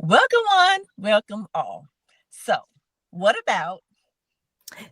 Welcome one, welcome all. So, what about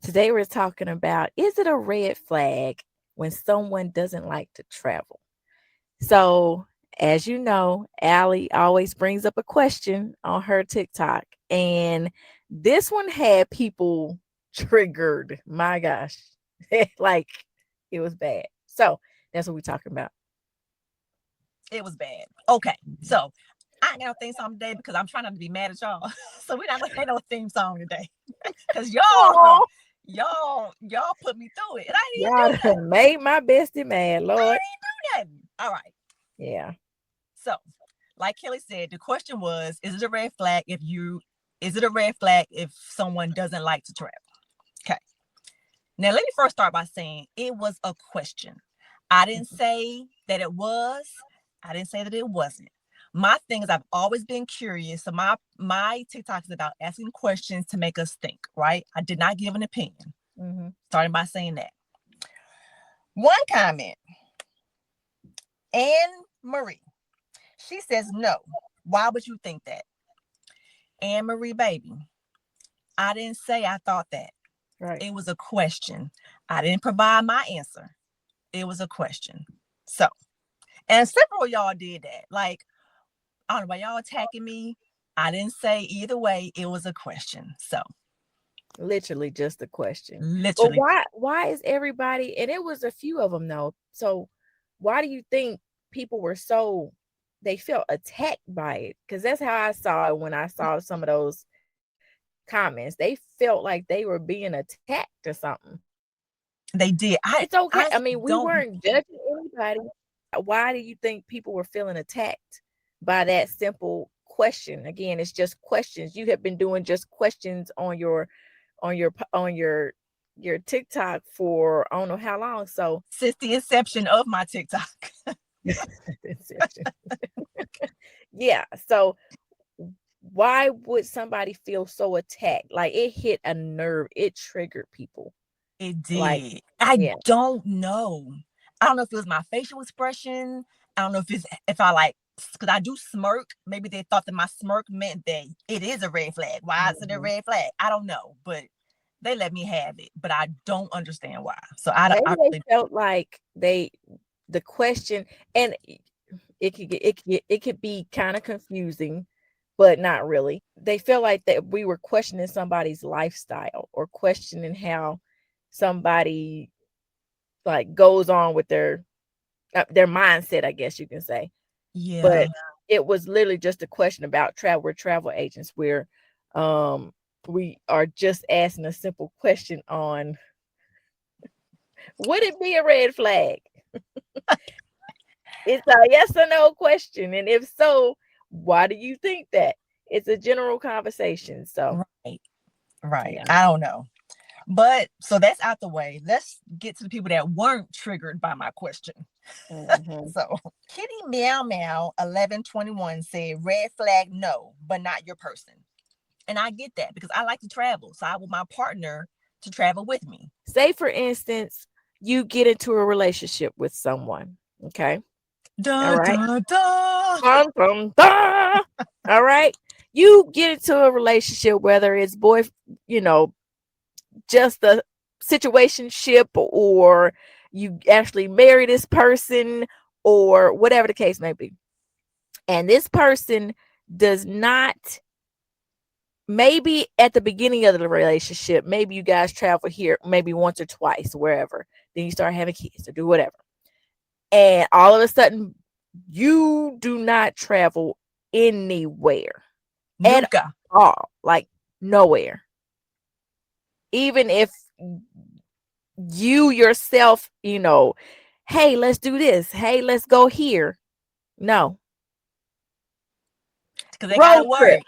Today we're talking about, is it a red flag when someone doesn't like to travel? So, as you know, Allie always brings up a question on her TikTok, and this one had people triggered. My gosh, like it was bad. So, that's what we're talking about. it was bad? Okay, so I ain't gonna theme song today because I'm trying not to be mad at y'all. So we're not gonna have no theme song today. Cause y'all, Oh, y'all put me through it. And I didn't even y'all do done made my bestie mad, I Lord. didn't do nothing. All right. Yeah. So, like Kelly said, the question was, is it a red flag if someone doesn't like to travel? Okay. Now, let me first start by saying it was a question. I didn't say that it was. I didn't say that it wasn't. My thing is I've always been curious. So my TikTok is about asking questions to make us think, right? I did not give an opinion. Mm-hmm. Starting by saying that. One comment, Anne Marie. She says no. Why would you think that? Anne Marie, baby. I didn't say I thought that. Right. It was a question. I didn't provide my answer. It was a question. So, and several of y'all did that. Like, I don't know why y'all attacking me. I didn't say either way. It was a question. So, Literally just a question. But literally, why is everybody, and it was a few of them though. So why do you think people were so, they felt attacked by it? Cuz that's how I saw it when I saw some of those comments. They felt like they were being attacked or something. they did. It's okay. I I mean, we don't. weren't judging anybody. Why do you think people were feeling attacked by that simple question? Again, it's just questions. You have been doing just questions on your TikTok for I don't know how long. So Since the inception of my TikTok. Inception. Yeah. So why would somebody feel so attacked? Like it hit a nerve. It triggered people. It Like, did. I yeah. don't know. I don't know if it was my facial expression. I don't know if I like because I do smirk. Maybe they thought that my smirk meant that it is a red flag. Why is it a Mhm. red flag? I don't know, but they let me have it. But I don't understand why. So Maybe I they really felt like the question, and it could be kind of confusing, but not really. They feel like that we were questioning somebody's lifestyle or questioning how somebody like goes on with their mindset, I guess you can say. yeah. But it was literally just a question about travel. We're travel agents where um we are just asking a simple question on, would it be a red flag? It's a yes or no question. And if so, why do you think that? It's a general conversation. So, Right. Right. yeah. I don't know. But so that's out the way. Let's get to the people that weren't triggered by my question. Hmm. So Kitty Meow Meow 1121 said red flag no, but not your person. And I get that because I like to travel. So I want my partner to travel with me. Say, for instance, you get into a relationship with someone. Okay. All Da right. da da. Dun, dun, dun. All right. You get into a relationship, whether it's you know, just a situationship, or you actually marry this person, or whatever the case may be. And this person does not, maybe at the beginning of the relationship, maybe you guys travel here maybe once or twice, wherever. Then you start having kids or do whatever. And all of a sudden, you do not travel anywhere at Nuka. all, like nowhere. Even if you yourself, hey, let's do this. Hey, let's go here. No. Because they gotta Road trip. work.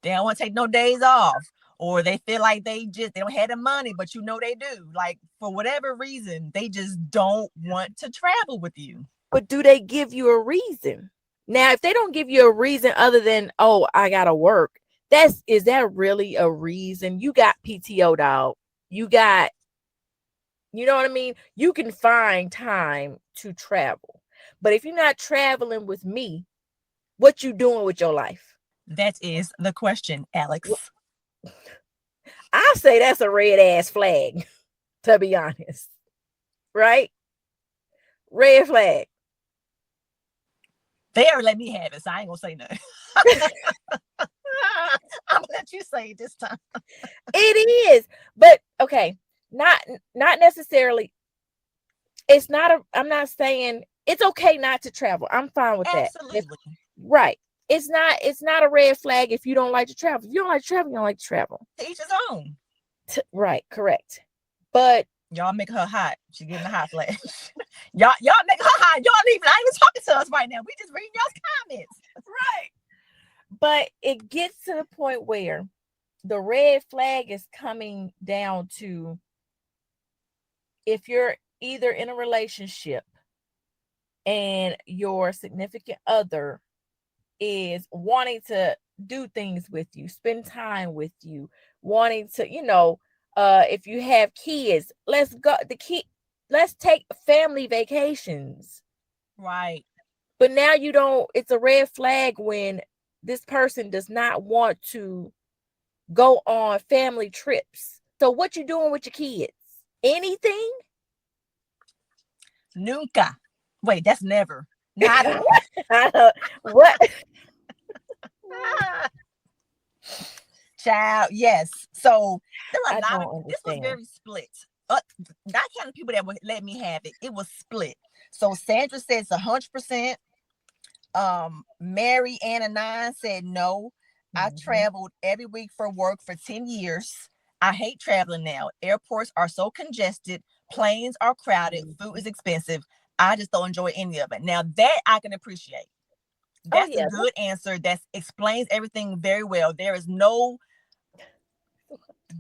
They don't want to take no days off. Or they feel like they don't have the money, but they do. Like for whatever reason, they just don't want to travel with you. But do they give you a reason? Now, if they don't give you a reason other than, oh, I gotta work, is that really a reason? You got PTO, dog. You got, you know what I mean? You can find time to travel. But if you're not traveling with me, what you doing with your life? That is the question, Alex. I say that's a red ass flag, to be honest. Right? Red flag. They already let me have it, so I ain't gonna say nothing. I'm gonna let you say it this time. It is. But okay, not not necessarily. It's not a I'm not saying it's okay not to travel. I'm fine with that. If Absolutely. right. It's not a red flag if you don't like to travel. If you don't like to travel, you don't like to travel. To each his own. Right, correct. But Y'all make her hot. She getting the hot flash. y'all make her hot. Y'all even not even talking to us right now. We just reading y'all's comments. right. But it gets to the point where the red flag is coming down to if you're either in a relationship and your significant other is wanting to do things with you, spend time with you, wanting to, if you have kids, let's take family vacations. Right. But now you don't, it's a red flag when this person does not want to go on family trips. So what you doing with your kids? Anything? Nunca. Wait, that's never. Nada. What? Child, yes. So there were a I lot of don't this was understand. very split. Not kind of people that would let me have it. It was split. So Sandra says 100%. Mary Ann and I said no. I Mhm. traveled every week for work for 10 years. I hate traveling now. Airports are so congested, planes are crowded, food Mhm. is expensive. I just don't enjoy any of it. Now that I can appreciate. Oh That's a yeah. good answer. That explains everything very well. There is no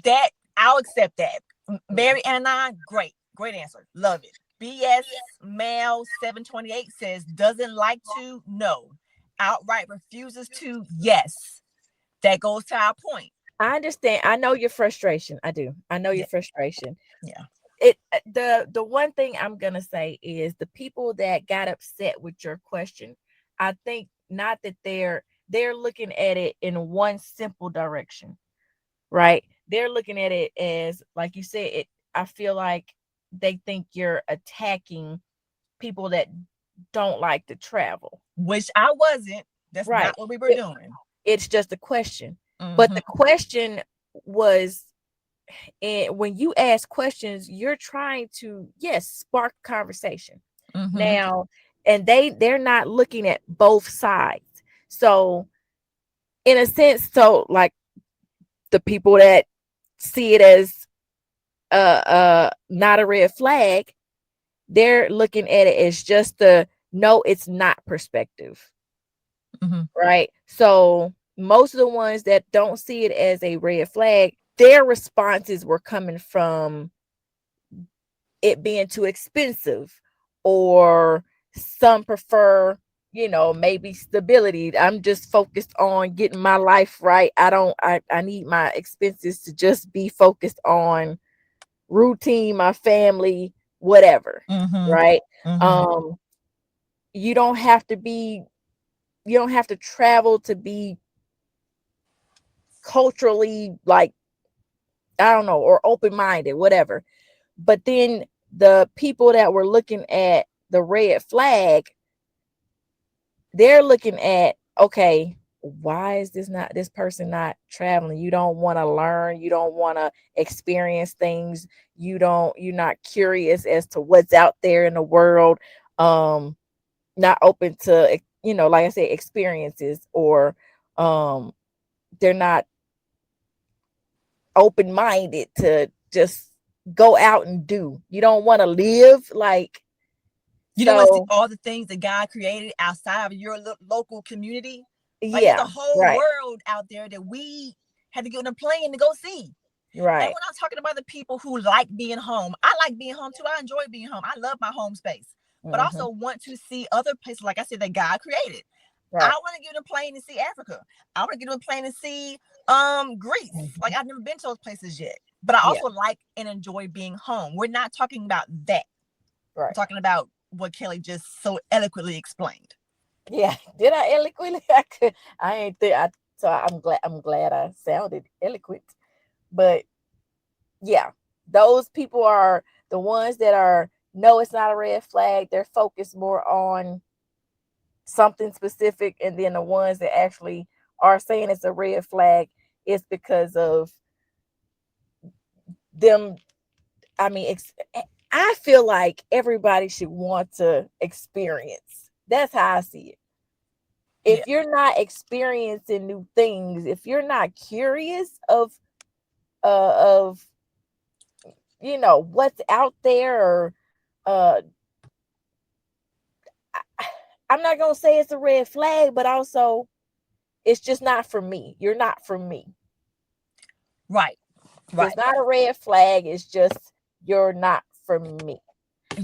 that I'll accept that. Yeah. Mary and I, great, great answer. Love it. BS Male 728 says doesn't like to, no. Outright refuses to, yes. That goes to our point. I understand. I know your frustration. I do. I know your Yeah, frustration. yeah. The one thing I'm gonna say is the people that got upset with your question, I think not that they're looking at it in one simple direction, right? They're looking at it as like you said, I feel like they think you're attacking people that don't like to travel. Which I wasn't. That's not Right. what we were doing. It's just a question. But Mm-hmm. the question was, and when you ask questions, you're trying to, yes, spark conversation. Mm-hmm. Now, and they're not looking at both sides. So, in a sense, so like the people that see it as not a red flag, they're looking at it as just the no, it's not perspective. Mm-hmm. Right? So most of the ones that don't see it as a red flag, their responses were coming from it being too expensive, or some prefer, maybe stability. I'm just focused on getting my life right. I need my expenses to just be focused on routine, my family, whatever. Mm-hmm. Right? Mm-hmm. Um you don't have to be you don't have to travel to be culturally, like, I don't know, or open minded, whatever. But then the people that were looking at the red flag, they're looking at, okay, why is this person not traveling? You don't want to learn, you don't want to experience things, you're not curious as to what's out there in the world, not open to, like I said, experiences, or they're not open minded to just go out and do. You don't want to live like, You don't want to see so all the things that God created outside of your local community. Like it's yeah, a whole right, world out there that we had to get on a plane to go see. And right. we're not talking about the people who like being home. I like being home too. I enjoy being home. I love my home space, but Hmm. also want to see other places, like I said, that God created. I Right. want to get on a plane to see Africa. I want to get on a plane to see Greece. Like Hmm. I've never been to those places yet. But I Yeah, also like and enjoy being home. We're not talking about that. We're right. talking about what Kelly just so eloquently explained. Yeah. Did I eloquently? I ain't think. So I'm glad I sounded eloquent. But yeah, those people are the ones that are no, it's not a red flag. They're focused more on something specific, and then the ones that actually are saying it's a red flag, it's because of them. I mean, I feel like everybody should want to experience. That's how I see it. Yeah. If you're not experiencing new things, if you're not curious of what's out there, or uh I'm not gonna say it's a red flag, but also it's just not for me. You're not for me. Right. It's Right. not a red flag. It's just you're not for me.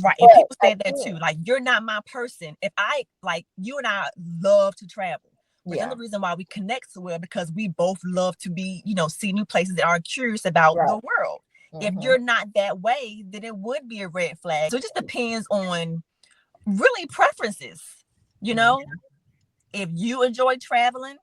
Right. And But people say that again, too. Like, you're not my person. If I like you and I love to travel. Which yeah, another reason why we connect so well because we both love to be, see new places that are curious about the right. world. If Mm-hmm. you're not that way, then it would be a red flag. So it just depends on really preferences. You know, Mm-hmm. if you enjoy traveling,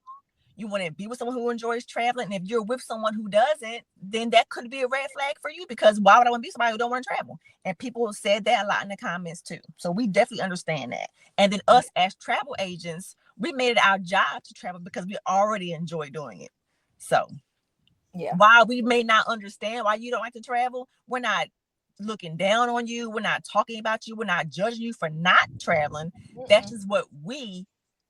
you want to be with someone who enjoys traveling. And if you're with someone who doesn't, then that could be a red flag for you because why would I want to be somebody who don't want to travel? And people have said that a lot in the comments too. So we definitely understand that. And then us as travel agents, we made it our job to travel because we already enjoy doing it. So Yeah. while we may not understand why you don't like to travel, we're not looking down on you. We're not talking about you. We're not judging you for not traveling. That's Mm-mm. just what we,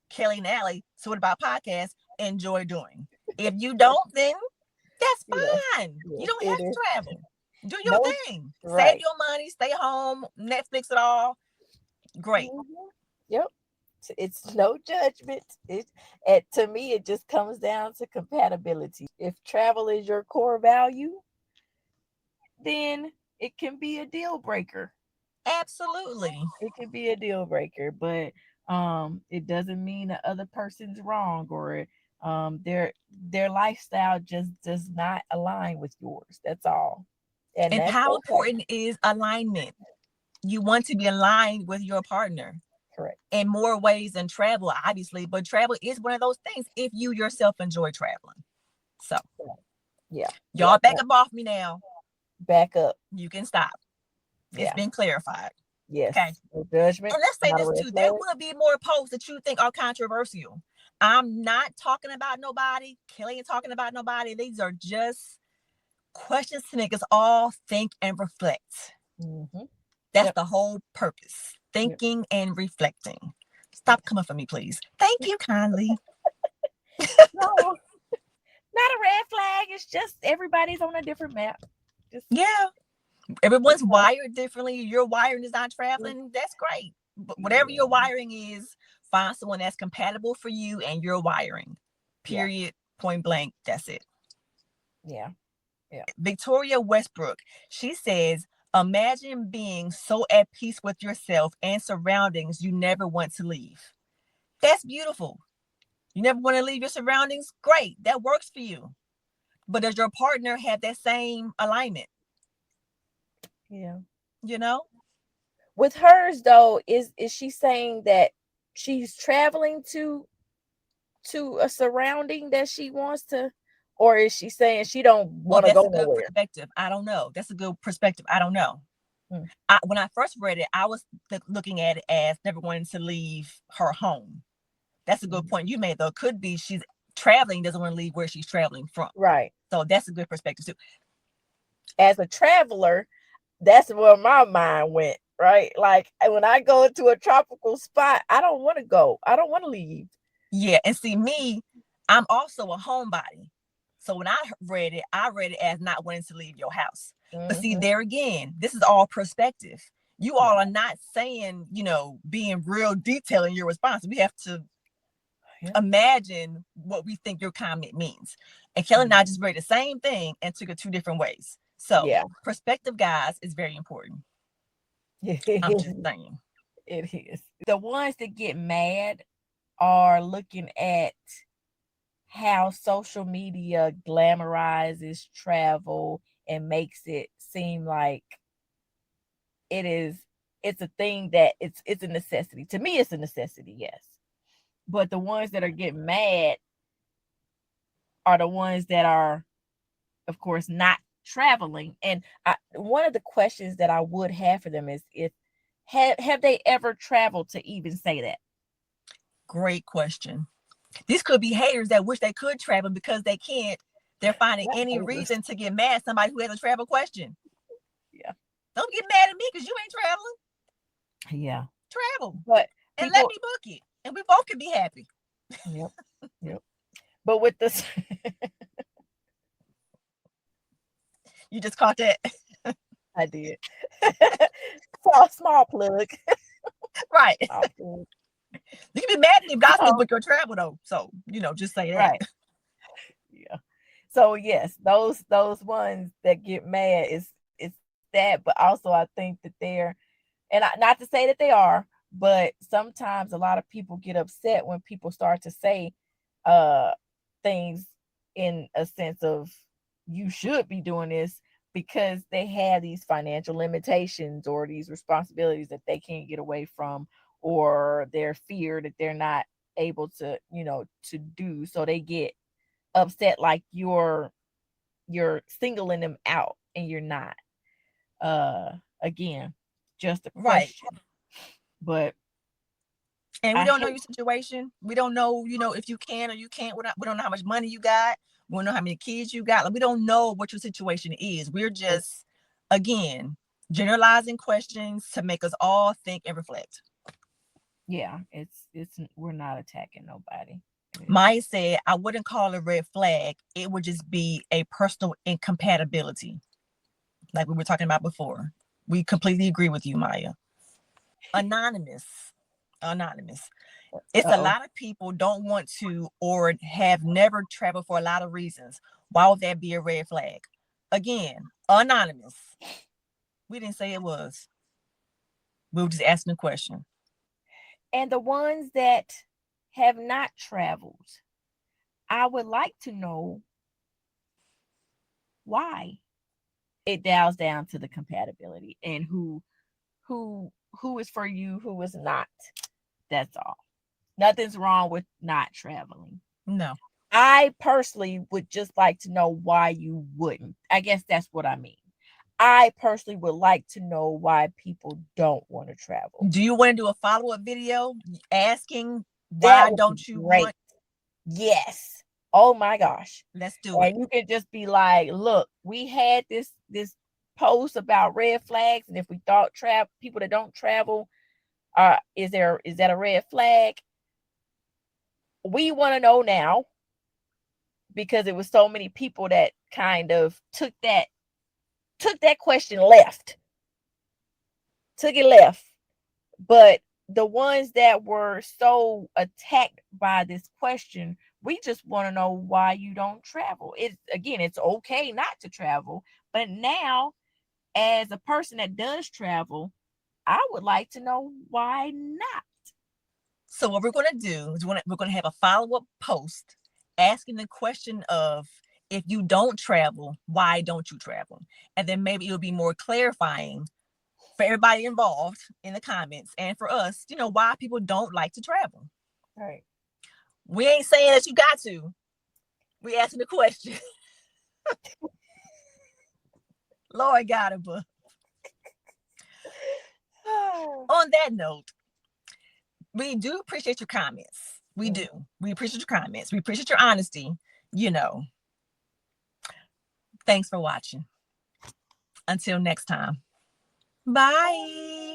Kelly and Allie, So What About Podcast, enjoy doing. If you don't, then that's Yeah. fine. You Yeah. don't It have is. to travel. Do your No. thing. Save Right. your money. Stay home. Netflix it all. Great. Mm-hmm. Yep. It's no judgment. To me, it just comes down to compatibility. If travel is your core value, then it can be a deal breaker. Absolutely. It can be a deal breaker, but it doesn't mean the other person's wrong, or their lifestyle just does not align with yours. That's all. And And that's how okay. important is alignment? You want to be aligned with your partner Correct. in more ways than travel, obviously, but travel is one of those things if you yourself enjoy traveling. So, Yeah. Yeah. y'all back up off me now. Back up. You can stop. It's Yeah. been clarified. Okay. Yes. No judgment. And let's say Not a this red too, there flag. will be more posts that you think are controversial. I'm not talking about nobody. Kelly ain't talking about nobody. These are just questions to make us all think and reflect. Mm-hmm. That's Yep. the whole purpose. Yep. Thinking and reflecting. Stop coming for me, please. Thank you kindly. No, not a red flag. It's just everybody's on a different map. Just Yeah. that's Everyone's all. wired differently. Your wiring is not traveling. That's great. But whatever Yeah. your wiring is, find someone that's compatible for you and your wiring. Yeah. Period. Point blank. That's it. Yeah. Yeah. Victoria Westbrook, she says, imagine being so at peace with yourself and surroundings you never want to leave. That's beautiful. You never want to leave your surroundings? Great. That works for you. But does your partner have that same alignment? Yeah. You know? With hers though, is she saying that she's traveling to a surrounding that she wants to, or is she saying she don't Oh, want to that's go a good nowhere? perspective. I don't know. That's a good perspective. I don't know. Hmm. When I first read it, I was looking at it as never wanting to leave her home. That's a good Hmm. point you made, though. It could be she's traveling, doesn't want to leave where she's traveling from. Right. So that's a good perspective too. As a traveler, that's where my mind went. Right. Like when I go into a tropical spot, I don't want to go. I don't want to leave. Yeah, and see me, I'm also a homebody. So when I read it as not wanting to leave your house. But see, Hmm. there again, this is all perspective. You Yeah. all are not saying, being real detailed in your response. We have to Yeah. imagine what we think your comment means. And Kelly and I just read the same thing and took it two different ways. So Yeah. perspective, guys, is very important. I'm just It saying. is. The ones that get mad are looking at how social media glamorizes travel and makes it seem like it is it's a thing that it's a necessity. To me, it's a necessity, yes. But the ones that are getting mad are the ones that are, of course, not traveling. And one of the questions that I would have for them is, if have they ever traveled to even say that? Great question. These could be haters that wish they could travel because they can't. They're finding Not any haters. reason to get mad at somebody who has a travel question. Yeah. Don't get mad at me because you ain't traveling. Yeah. Travel But and let people, me book it, and we both can be happy. yep, yep. But with this, You just caught that. I did. So small plug. Right. Small plug. You can be mad at me if God still So, book your travel though. So, just say that. right. Yeah. So yes, those ones that get mad is that, but also I think that they're, and not to say that they are, but sometimes a lot of people get upset when people start to say uh things in a sense of, you should be doing this, because they have these financial limitations or these responsibilities that they can't get away from, or their fear that they're not able to, to do, so they get upset like you're singling them out, and you're not. Again, just a Right. question. But And we I don't know your hate, situation. We don't know, if you can or you can't. We don't know how much money you got. We don't know how many kids you got. Like, we don't know what your situation is. We're just, again, generalizing questions to make us all think and reflect. yeah, it's we're not attacking nobody. Maya said, I wouldn't call it a red flag. It would just be a personal incompatibility, like we were talking about before. We completely agree with you, Maya. Anonymous. Anonymous. It's a Uh-oh. lot of people don't want to or have never traveled for a lot of reasons. Why would that be a red flag? Again, anonymous. We didn't say it was. We were just asking a question. And the ones that have not traveled, I would like to know why. It dials down to the compatibility and who is for you, who is not. That's all. Nothing's wrong with not traveling. No. I personally would just like to know why you wouldn't. I guess that's what I mean. I personally would like to know why people don't want to travel. Do you want to do a follow-up video asking That why would be don't you great. want? Yes. Oh my gosh. Let's do it. And you can just be like, look, we had this post about red flags, and if we thought people that don't travel, is that a red flag? We want to know now, because it was so many people that kind of took that question left, took it left. But the ones that were so attacked by this question, we just want to know why you don't travel. It's okay not to travel, but now, as a person that does travel, I would like to know why not. So what we're going to do is we're going to have a follow-up post asking the question of, if you don't travel, why don't you travel? And then maybe it'll be more clarifying for everybody involved in the comments, and for us, why people don't like to travel. All right. We ain't saying that you got to. We asking the question. Lord got it, but on that note, we do appreciate your comments. We do. We appreciate your comments. We appreciate your honesty. You know. Thanks for watching. Until next time. Bye.